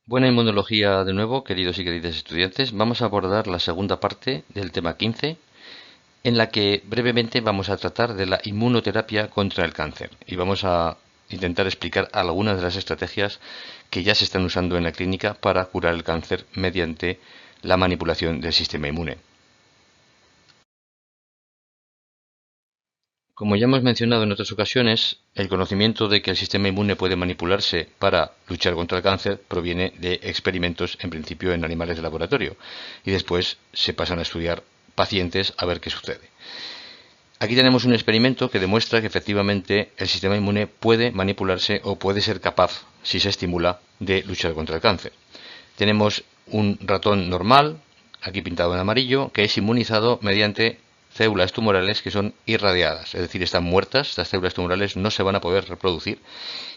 Buena inmunología de nuevo, queridos y queridas estudiantes. Vamos a abordar la segunda parte del tema 15, en la que brevemente vamos a tratar de la inmunoterapia contra el cáncer. Y vamos a intentar explicar algunas de las estrategias que ya se están usando en la clínica para curar el cáncer mediante la manipulación del sistema inmune. Como ya hemos mencionado en otras ocasiones, el conocimiento de que el sistema inmune puede manipularse para luchar contra el cáncer proviene de experimentos, en principio en animales de laboratorio, y después se pasan a estudiar pacientes a ver qué sucede. Aquí tenemos un experimento que demuestra que efectivamente el sistema inmune puede manipularse o puede ser capaz, si se estimula, de luchar contra el cáncer. Tenemos un ratón normal, aquí pintado en amarillo, que es inmunizado mediante células tumorales que son irradiadas, es decir, están muertas, estas células tumorales no se van a poder reproducir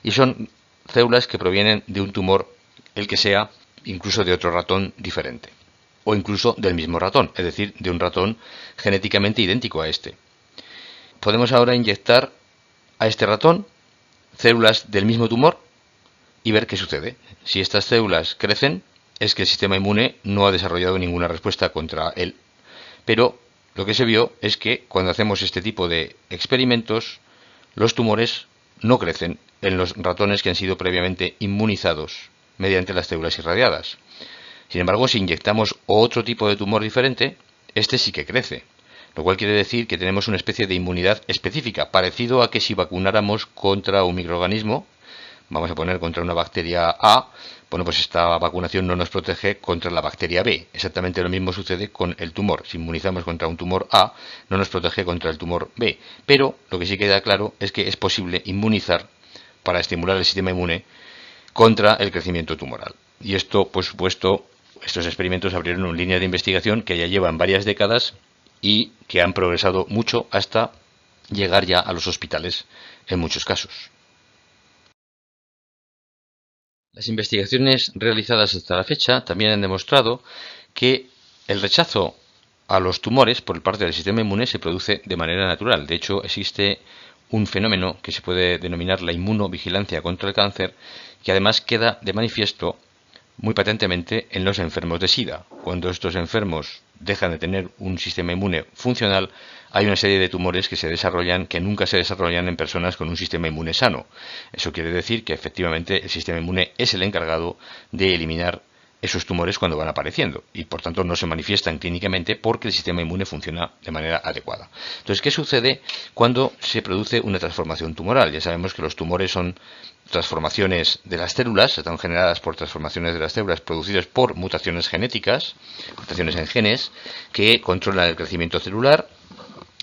y son células que provienen de un tumor, el que sea, incluso de otro ratón diferente, o incluso del mismo ratón, es decir, de un ratón genéticamente idéntico a este. Podemos ahora inyectar a este ratón células del mismo tumor y ver qué sucede. Si estas células crecen, es que el sistema inmune no ha desarrollado ninguna respuesta contra él. Pero lo que se vio es que cuando hacemos este tipo de experimentos, los tumores no crecen en los ratones que han sido previamente inmunizados mediante las células irradiadas. Sin embargo, si inyectamos otro tipo de tumor diferente, este sí que crece. Lo cual quiere decir que tenemos una especie de inmunidad específica, parecido a que si vacunáramos contra un microorganismo, vamos a poner contra una bacteria A, bueno, pues esta vacunación no nos protege contra la bacteria B. Exactamente lo mismo sucede con el tumor. Si inmunizamos contra un tumor A, no nos protege contra el tumor B. Pero lo que sí queda claro es que es posible inmunizar para estimular el sistema inmune contra el crecimiento tumoral. Y esto, por supuesto, estos experimentos abrieron una línea de investigación que ya llevan varias décadas y que han progresado mucho hasta llegar ya a los hospitales en muchos casos. Las investigaciones realizadas hasta la fecha también han demostrado que el rechazo a los tumores por parte del sistema inmune se produce de manera natural. De hecho, existe un fenómeno que se puede denominar la inmunovigilancia contra el cáncer, que además queda de manifiesto muy patentemente en los enfermos de SIDA. Cuando estos enfermos dejan de tener un sistema inmune funcional, hay una serie de tumores que se desarrollan que nunca se desarrollan en personas con un sistema inmune sano. Eso quiere decir que efectivamente el sistema inmune es el encargado de eliminar esos tumores cuando van apareciendo y por tanto no se manifiestan clínicamente porque el sistema inmune funciona de manera adecuada. Entonces, ¿qué sucede cuando se produce una transformación tumoral? Ya sabemos que los tumores son transformaciones de las células, están generadas por transformaciones de las células producidas por mutaciones genéticas, mutaciones en genes, que controlan el crecimiento celular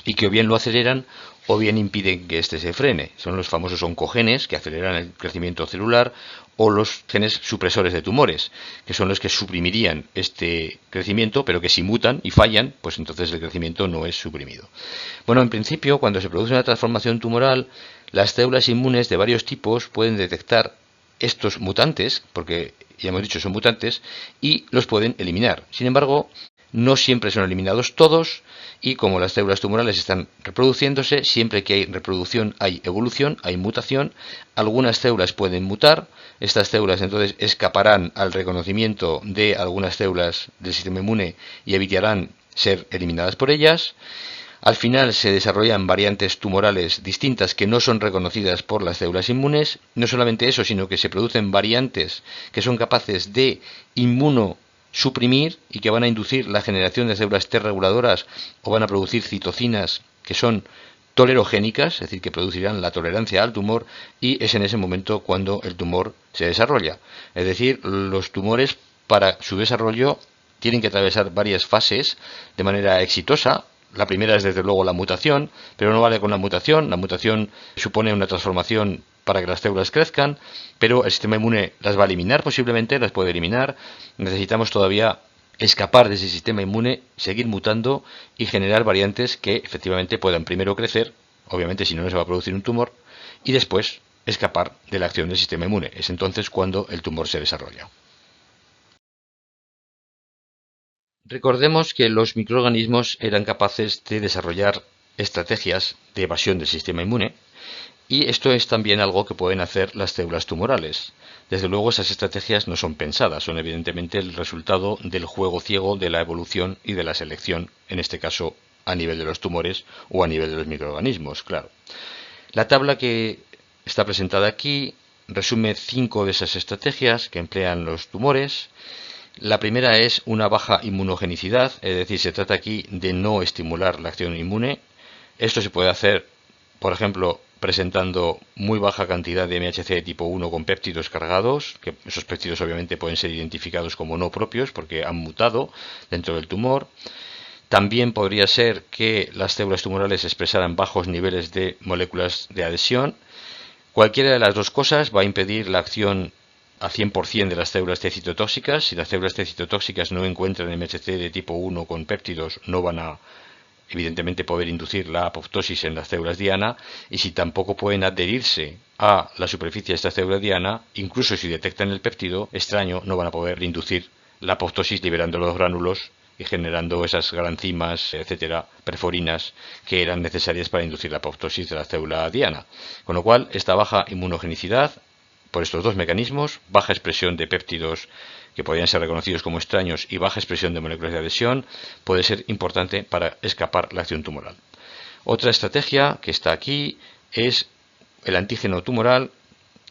y que o bien lo aceleran o bien impiden que éste se frene. Son los famosos oncogenes que aceleran el crecimiento celular o los genes supresores de tumores, que son los que suprimirían este crecimiento, pero que si mutan y fallan, pues entonces el crecimiento no es suprimido. Bueno, en principio, cuando se produce una transformación tumoral, las células inmunes de varios tipos pueden detectar estos mutantes, porque ya hemos dicho son mutantes, y los pueden eliminar. Sin embargo, no siempre son eliminados todos y como las células tumorales están reproduciéndose, siempre que hay reproducción hay evolución, hay mutación. Algunas células pueden mutar, estas células entonces escaparán al reconocimiento de algunas células del sistema inmune y evitarán ser eliminadas por ellas. Al final se desarrollan variantes tumorales distintas que no son reconocidas por las células inmunes. No solamente eso, sino que se producen variantes que son capaces de inmunosuprimir y que van a inducir la generación de células T reguladoras o van a producir citocinas que son tolerogénicas, es decir, que producirán la tolerancia al tumor, y es en ese momento cuando el tumor se desarrolla. Es decir, los tumores para su desarrollo tienen que atravesar varias fases de manera exitosa. La primera es desde luego la mutación, pero no vale con la mutación supone una transformación para que las células crezcan, pero el sistema inmune las va a eliminar posiblemente, las puede eliminar. Necesitamos todavía escapar de ese sistema inmune, seguir mutando y generar variantes que efectivamente puedan primero crecer, obviamente si no, no se va a producir un tumor, y después escapar de la acción del sistema inmune. Es entonces cuando el tumor se desarrolla. Recordemos que los microorganismos eran capaces de desarrollar estrategias de evasión del sistema inmune y esto es también algo que pueden hacer las células tumorales. Desde luego esas estrategias no son pensadas, son evidentemente el resultado del juego ciego de la evolución y de la selección, en este caso a nivel de los tumores o a nivel de los microorganismos, claro. La tabla que está presentada aquí resume 5 de esas estrategias que emplean los tumores. La primera es una baja inmunogenicidad, es decir, se trata aquí de no estimular la acción inmune. Esto se puede hacer, por ejemplo, presentando muy baja cantidad de MHC tipo 1 con péptidos cargados, que esos péptidos obviamente pueden ser identificados como no propios porque han mutado dentro del tumor. También podría ser que las células tumorales expresaran bajos niveles de moléculas de adhesión. Cualquiera de las dos cosas va a impedir la acción al 100% de las células T citotóxicas. Si las células T citotóxicas no encuentran MHC de tipo 1 con péptidos, no van a evidentemente poder inducir la apoptosis en las células diana, y si tampoco pueden adherirse a la superficie de esta célula diana, incluso si detectan el péptido extraño, no van a poder inducir la apoptosis liberando los gránulos y generando esas granzimas, etcétera, perforinas, que eran necesarias para inducir la apoptosis de la célula diana. Con lo cual, esta baja inmunogenicidad, por estos dos mecanismos, baja expresión de péptidos que podrían ser reconocidos como extraños y baja expresión de moléculas de adhesión, puede ser importante para escapar la acción tumoral. Otra estrategia que está aquí es el antígeno tumoral,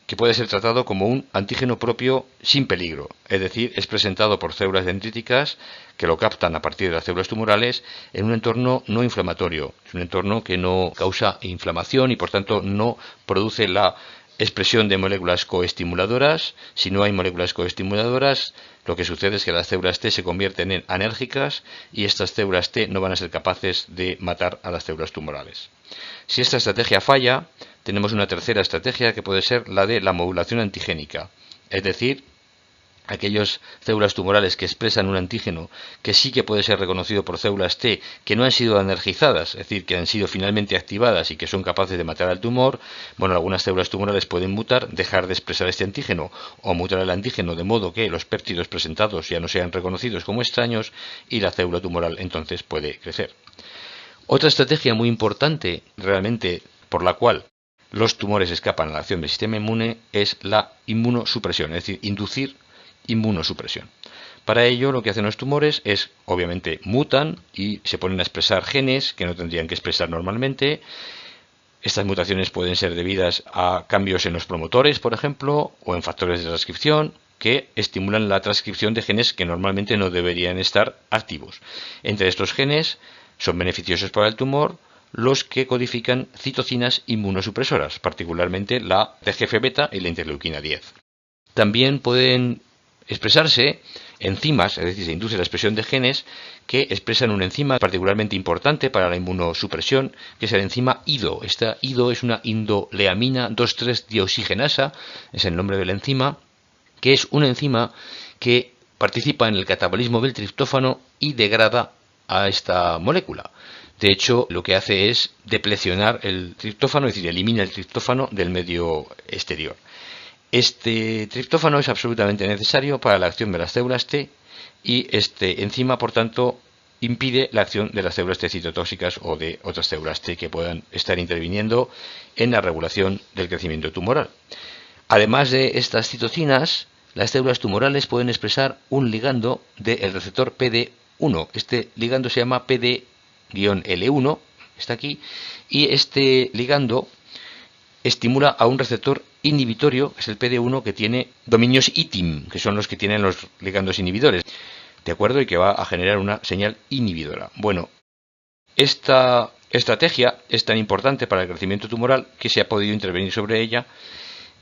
que puede ser tratado como un antígeno propio sin peligro, es decir, es presentado por células dendríticas que lo captan a partir de las células tumorales en un entorno no inflamatorio, es un entorno que no causa inflamación y por tanto no produce la expresión de moléculas coestimuladoras. Si no hay moléculas coestimuladoras, lo que sucede es que las células T se convierten en anérgicas y estas células T no van a ser capaces de matar a las células tumorales. Si esta estrategia falla, tenemos una tercera estrategia que puede ser la de la modulación antigénica, es decir, aquellas células tumorales que expresan un antígeno que sí que puede ser reconocido por células T que no han sido energizadas, es decir, que han sido finalmente activadas y que son capaces de matar al tumor. Bueno, algunas células tumorales pueden mutar, dejar de expresar este antígeno o mutar el antígeno de modo que los péptidos presentados ya no sean reconocidos como extraños y la célula tumoral entonces puede crecer. Otra estrategia muy importante realmente por la cual los tumores escapan a la acción del sistema inmune es la inmunosupresión, es decir, inducir inmunosupresión. Para ello lo que hacen los tumores es, obviamente, mutan y se ponen a expresar genes que no tendrían que expresar normalmente. Estas mutaciones pueden ser debidas a cambios en los promotores, por ejemplo, o en factores de transcripción que estimulan la transcripción de genes que normalmente no deberían estar activos. Entre estos genes son beneficiosos para el tumor los que codifican citocinas inmunosupresoras, particularmente la TGF-beta y la interleuquina 10. También pueden expresarse enzimas, es decir, se induce la expresión de genes que expresan una enzima particularmente importante para la inmunosupresión, que es el enzima IDO. Esta IDO es una indoleamina 2,3-dioxigenasa, es el nombre de la enzima, que es una enzima que participa en el catabolismo del triptófano y degrada a esta molécula. De hecho, lo que hace es deplecionar el triptófano, es decir, elimina el triptófano del medio exterior. Este triptófano es absolutamente necesario para la acción de las células T y este enzima, por tanto, impide la acción de las células T citotóxicas o de otras células T que puedan estar interviniendo en la regulación del crecimiento tumoral. Además de estas citocinas, las células tumorales pueden expresar un ligando del receptor PD1. Este ligando se llama PD-L1, está aquí, y este ligando estimula a un receptor inhibitorio, que es el PD1, que tiene dominios ITIM, que son los que tienen los ligandos inhibidores, ¿de acuerdo? Y que va a generar una señal inhibidora. Bueno, esta estrategia es tan importante para el crecimiento tumoral que se ha podido intervenir sobre ella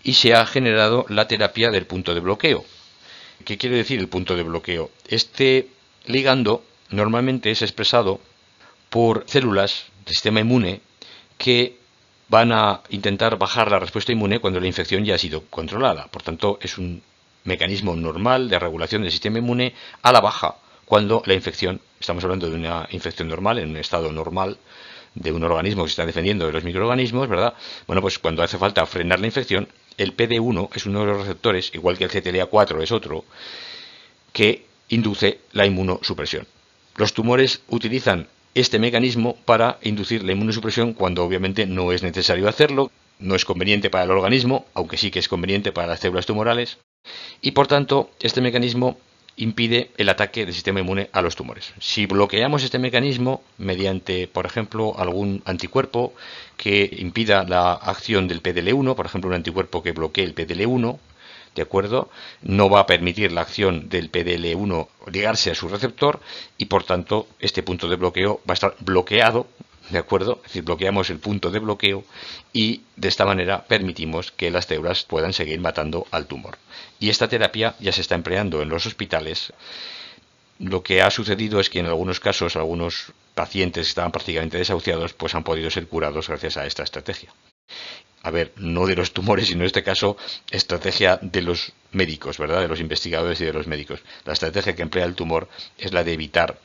y se ha generado la terapia del punto de bloqueo. ¿Qué quiere decir el punto de bloqueo? Este ligando normalmente es expresado por células del sistema inmune que van a intentar bajar la respuesta inmune cuando la infección ya ha sido controlada. Por tanto, es un mecanismo normal de regulación del sistema inmune a la baja cuando la infección, estamos hablando de una infección normal, en un estado normal de un organismo que se está defendiendo de los microorganismos, ¿verdad? Bueno, pues cuando hace falta frenar la infección, el PD1 es uno de los receptores, igual que el CTLA4 es otro, que induce la inmunosupresión. Los tumores utilizan este mecanismo para inducir la inmunosupresión cuando obviamente no es necesario hacerlo. no es conveniente para el organismo, aunque sí que es conveniente para las células tumorales, y por tanto este mecanismo impide el ataque del sistema inmune a los tumores. Si bloqueamos este mecanismo mediante, por ejemplo, algún anticuerpo que impida la acción del PDL1, por ejemplo, un anticuerpo que bloquee el PDL1, ¿de acuerdo? No va a permitir la acción del PDL1 ligarse a su receptor y por tanto este punto de bloqueo va a estar bloqueado, ¿de acuerdo? Es decir, bloqueamos el punto de bloqueo y de esta manera permitimos que las células puedan seguir matando al tumor. Y esta terapia ya se está empleando en los hospitales. Lo que ha sucedido es que en algunos casos algunos pacientes que estaban prácticamente desahuciados pues han podido ser curados gracias a esta estrategia. A ver, no de los tumores, sino en este caso, estrategia de los médicos, ¿verdad? De los investigadores y de los médicos. La estrategia que emplea el tumor es la de evitar,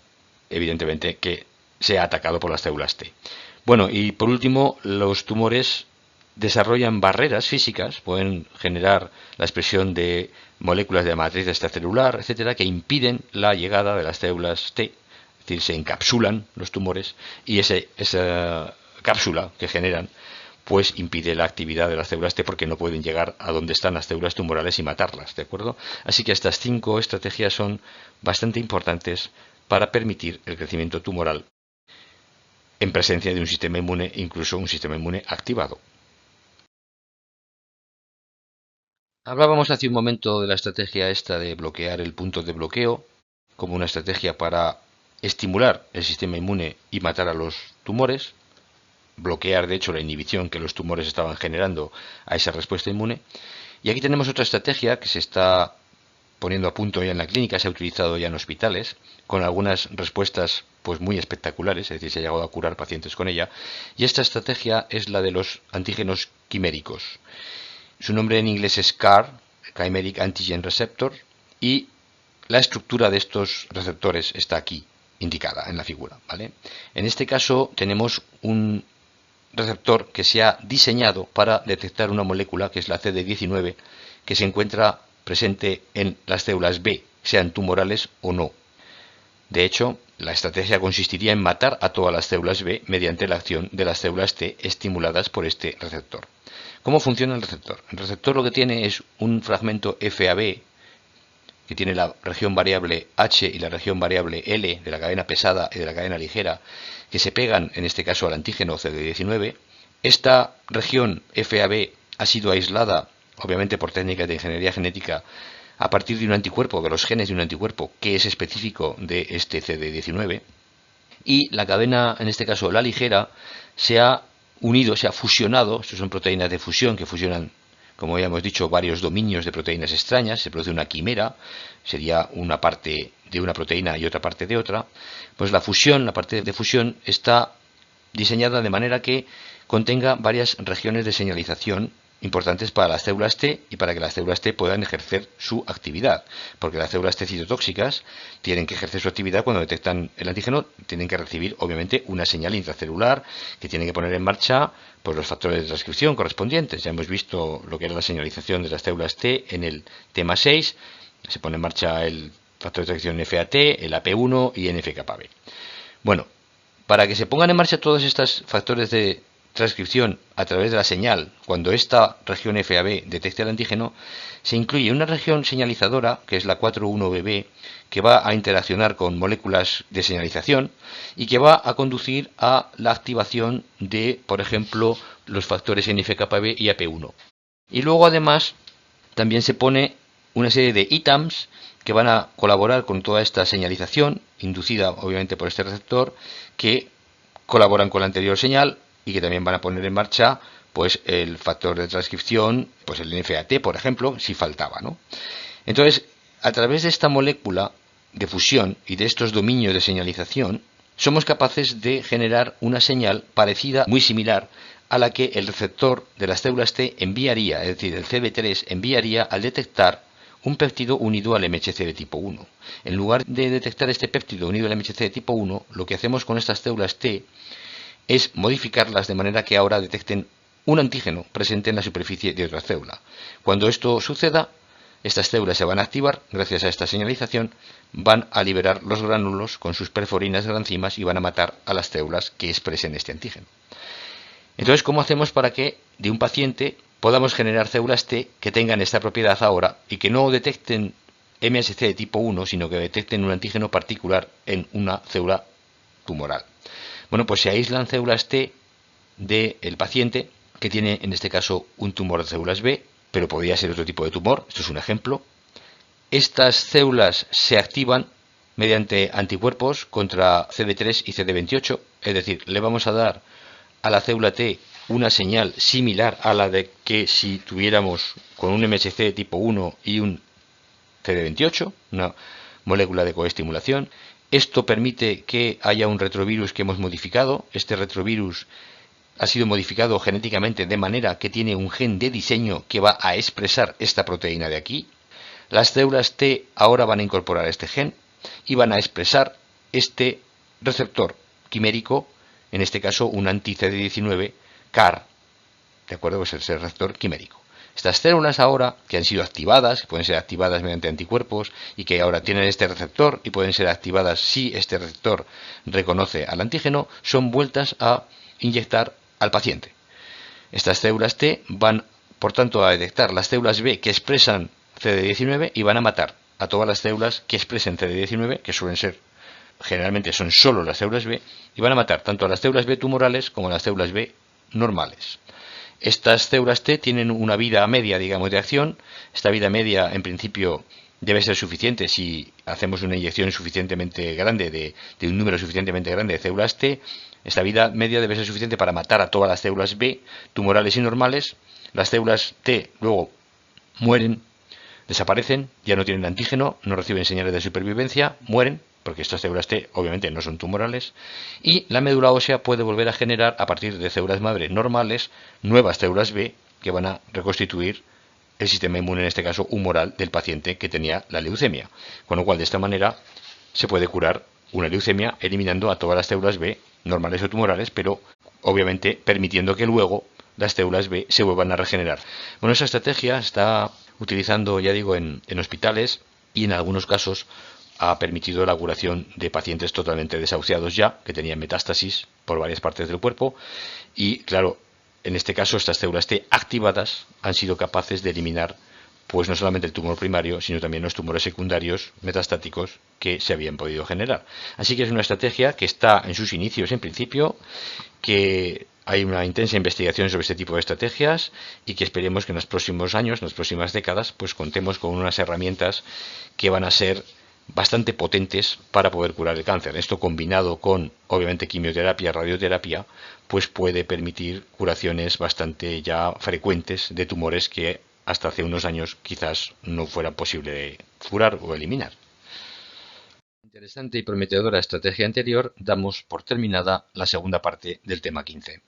evidentemente, que sea atacado por las células T. Bueno, y por último, los tumores desarrollan barreras físicas, pueden generar la expresión de moléculas de matriz extracelular, etcétera, que impiden la llegada de las células T, es decir, se encapsulan los tumores y esa cápsula que generan pues impide la actividad de las células T porque no pueden llegar a donde están las células tumorales y matarlas, ¿de acuerdo? Así que estas 5 estrategias son bastante importantes para permitir el crecimiento tumoral en presencia de un sistema inmune, incluso un sistema inmune activado. Hablábamos hace un momento de la estrategia esta de bloquear el punto de bloqueo como una estrategia para estimular el sistema inmune y matar a los tumores, bloquear de hecho la inhibición que los tumores estaban generando a esa respuesta inmune. Y aquí tenemos otra estrategia que se está poniendo a punto ya en la clínica, se ha utilizado ya en hospitales, con algunas respuestas pues muy espectaculares, es decir, se ha llegado a curar pacientes con ella, y esta estrategia es la de los antígenos quiméricos. Su nombre en inglés es CAR, Chimeric Antigen Receptor, y la estructura de estos receptores está aquí, indicada en la figura, ¿vale? En este caso tenemos un receptor que se ha diseñado para detectar una molécula que es la CD19 que se encuentra presente en las células B, sean tumorales o no. De hecho, la estrategia consistiría en matar a todas las células B mediante la acción de las células T estimuladas por este receptor. ¿Cómo funciona el receptor? El receptor lo que tiene es un fragmento FAB que tiene la región variable H y la región variable L de la cadena pesada y de la cadena ligera, que se pegan en este caso al antígeno CD19. Esta región FAB ha sido aislada, obviamente por técnicas de ingeniería genética, a partir de un anticuerpo, de los genes de un anticuerpo que es específico de este CD19. Y la cadena, en este caso la ligera, se ha unido, se ha fusionado, estas son proteínas de fusión que fusionan, como ya hemos dicho, varios dominios de proteínas extrañas, se produce una quimera, sería una parte de una proteína y otra parte de otra. Pues la fusión, la parte de fusión, está diseñada de manera que contenga varias regiones de señalización importantes para las células T y para que las células T puedan ejercer su actividad, porque las células T citotóxicas tienen que ejercer su actividad cuando detectan el antígeno, tienen que recibir obviamente una señal intracelular que tienen que poner en marcha pues los factores de transcripción correspondientes. Ya hemos visto lo que era la señalización de las células T en el tema 6, se pone en marcha el factor de transcripción FAT, el AP1 y NF-κB. Bueno, para que se pongan en marcha todos estos factores de transcripción a través de la señal, cuando esta región FAB detecte el antígeno, se incluye una región señalizadora, que es la 41BB, que va a interaccionar con moléculas de señalización y que va a conducir a la activación de, por ejemplo, los factores NF-κB y AP1. Y luego, además, también se pone una serie de ITAMs que van a colaborar con toda esta señalización, inducida obviamente por este receptor, que colaboran con la anterior señal y que también van a poner en marcha pues el factor de transcripción, pues el NFAT, por ejemplo, si faltaba, ¿no? Entonces, a través de esta molécula de fusión y de estos dominios de señalización, somos capaces de generar una señal parecida, muy similar, a la que el receptor de las células T enviaría, es decir, el CB3 enviaría al detectar un péptido unido al MHC de tipo 1. En lugar de detectar este péptido unido al MHC de tipo 1, lo que hacemos con estas células T es modificarlas de manera que ahora detecten un antígeno presente en la superficie de otra célula. Cuando esto suceda, estas células se van a activar, gracias a esta señalización, van a liberar los gránulos con sus perforinas de enzimas y van a matar a las células que expresen este antígeno. Entonces, ¿cómo hacemos para que de un paciente podamos generar células T que tengan esta propiedad ahora y que no detecten MHC de tipo 1, sino que detecten un antígeno particular en una célula tumoral? Bueno, pues se aíslan células T del paciente que tiene, en este caso, un tumor de células B, pero podría ser otro tipo de tumor. Esto es un ejemplo. Estas células se activan mediante anticuerpos contra CD3 y CD28, es decir, le vamos a dar a la célula T una señal similar a la de que si tuviéramos con un MHC tipo 1 y un CD28, una molécula de coestimulación. Esto permite que haya un retrovirus que hemos modificado. Este retrovirus ha sido modificado genéticamente de manera que tiene un gen de diseño que va a expresar esta proteína de aquí. Las células T ahora van a incorporar este gen y van a expresar este receptor quimérico, en este caso un anti-CD19 CAR, ¿de acuerdo? Pues es el receptor quimérico. Estas células ahora, que han sido activadas, que pueden ser activadas mediante anticuerpos y que ahora tienen este receptor y pueden ser activadas si este receptor reconoce al antígeno, son vueltas a inyectar al paciente. Estas células T van, por tanto, a detectar las células B que expresan CD19 y van a matar a todas las células que expresen CD19, que suelen ser, generalmente son solo las células B, y van a matar tanto a las células B tumorales como a las células B normales. Estas células T tienen una vida media, digamos, de acción. Esta vida media, en principio, debe ser suficiente si hacemos una inyección suficientemente grande de un número suficientemente grande de células T. Esta vida media debe ser suficiente para matar a todas las células B, tumorales y normales. Las células T luego mueren, desaparecen, ya no tienen antígeno, no reciben señales de supervivencia, mueren, porque estas células T obviamente no son tumorales, y la médula ósea puede volver a generar, a partir de células madre normales, nuevas células B que van a reconstituir el sistema inmune, en este caso humoral, del paciente que tenía la leucemia. Con lo cual, de esta manera, se puede curar una leucemia eliminando a todas las células B, normales o tumorales, pero obviamente permitiendo que luego las células B se vuelvan a regenerar. Bueno, esa estrategia está utilizando, ya digo, en hospitales y en algunos casos ha permitido la curación de pacientes totalmente desahuciados ya, que tenían metástasis por varias partes del cuerpo. Y claro, en este caso estas células T activadas han sido capaces de eliminar pues no solamente el tumor primario, sino también los tumores secundarios metastáticos que se habían podido generar. Así que es una estrategia que está en sus inicios en principio, que hay una intensa investigación sobre este tipo de estrategias y que esperemos que en los próximos años, en las próximas décadas, pues contemos con unas herramientas que van a ser bastante potentes para poder curar el cáncer. Esto combinado con, obviamente, quimioterapia, radioterapia, pues puede permitir curaciones bastante ya frecuentes de tumores que hasta hace unos años quizás no fuera posible de curar o eliminar. Interesante y prometedora estrategia anterior, damos por terminada la segunda parte del tema 15.